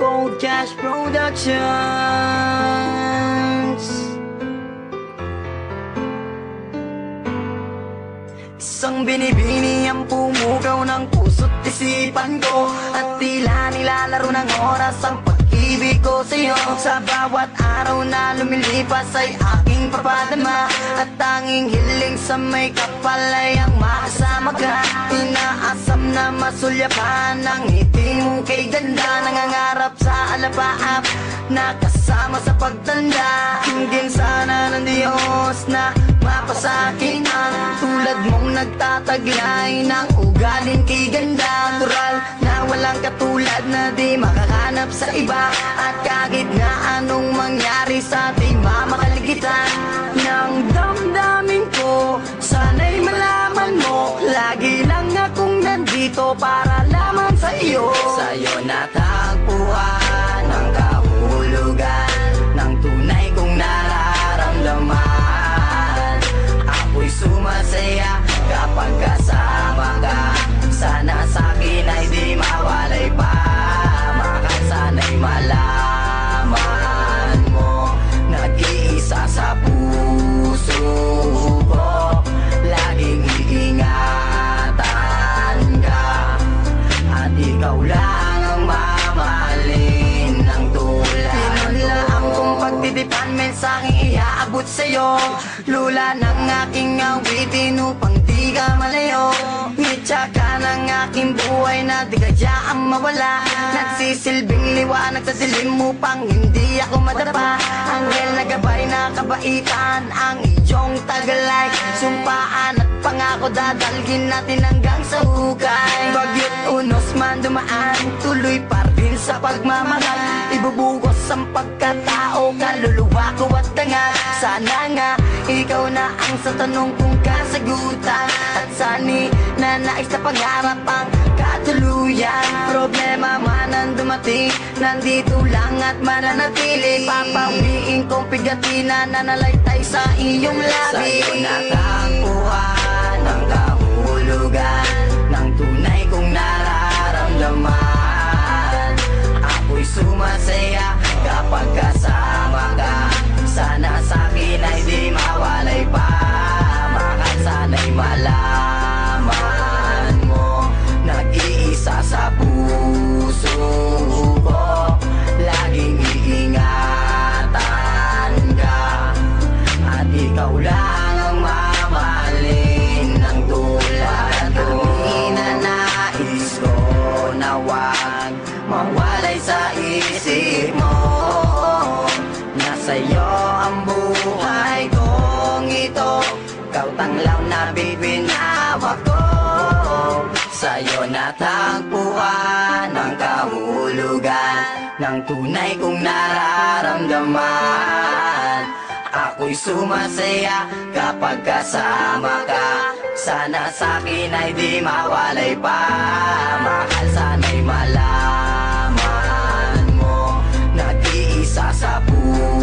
Gold Cash Productions. Isang binibini ang pumugaw ng puso't isipan ko, at tila nilalaro ng oras ang pag-ibig ko sa'yo. Sa bawat araw na lumilipas ay aking papadama, at tanging hiling sa may kapal ay ang makasama ka. Inaasam na masulyapan ang ngiti mo kay ganda, nangangarap sa alapaap na kasama sa pagtanda. Hingin sana ng Diyos na mapasakin ang tulad mong nagtataglay ng ugaling kay ganda. Natural na walang katulad na di makahanap sa iba, at kahit na anong mangyari sa ating mamakaligtan ng damdamin ko, sana'y malaman mo, lagi lang akong nandito para lamang sa iyo. Sa'yo natagpuan ang kahulugan ng tunay kong nararamdaman. Ako'y sumasaya kapag kasama ka, sana sa'kin ay di mawalay pa. Mahal, sana'y malaman mo, nag-iisa sa puso ko, laging iingatan ka, at ikaw lang ang mamahalin ng tulad. Pinunlaan kong pagtitipan, mensaheng iaabot sa'yo, lula ng aking awitin upang di ka malayo. Ngitsa ka ng aking buhay na di kayaang mawala, nagsisilbing liwanag sa dilim upang hindi ako madapa. Anghel na gabay na kabaitan ang iyong tagalay, sumpaan at pangako dadalgin natin hanggang sa hukay. Bagyo't unos man dumaan, tuloy pa rin sa pagmamahal, ibubugos ang pagkatao, kaluluwa ko at tanga. Sana nga ikaw na ang sa tanong kong kasagutan, at sani na nais na pangarap ang katuluyan. Problema man ang dumating, nandito lang at mananatili. Papawiin kong pigatin na nanalaytay sa iyong labi. Sa'yo natagpuan ang kahulugan ng tunay kong nararamdaman. Ako'y sumasaya kapag kasama ka, sana sa'kin ay di mawalay pa. Mahal, sana'y malaman mo, nag-iisa sa puso ko, laging iingatan ka, at ikaw lang ang mamahalin ng tulad ko. Inanais ko na wag mawalay sa isip mo, nasa'yo ang buhay kong ito, ikaw tanglaw na bibinawa ko. Sa'yo natagpuan ang kahulugan ng tunay kong nararamdaman. Ako'y sumasaya kapag kasama ka, sana sa'kin ay di mawalay pa. Mahal, sana'y malaman mo, nag-iisa sa puso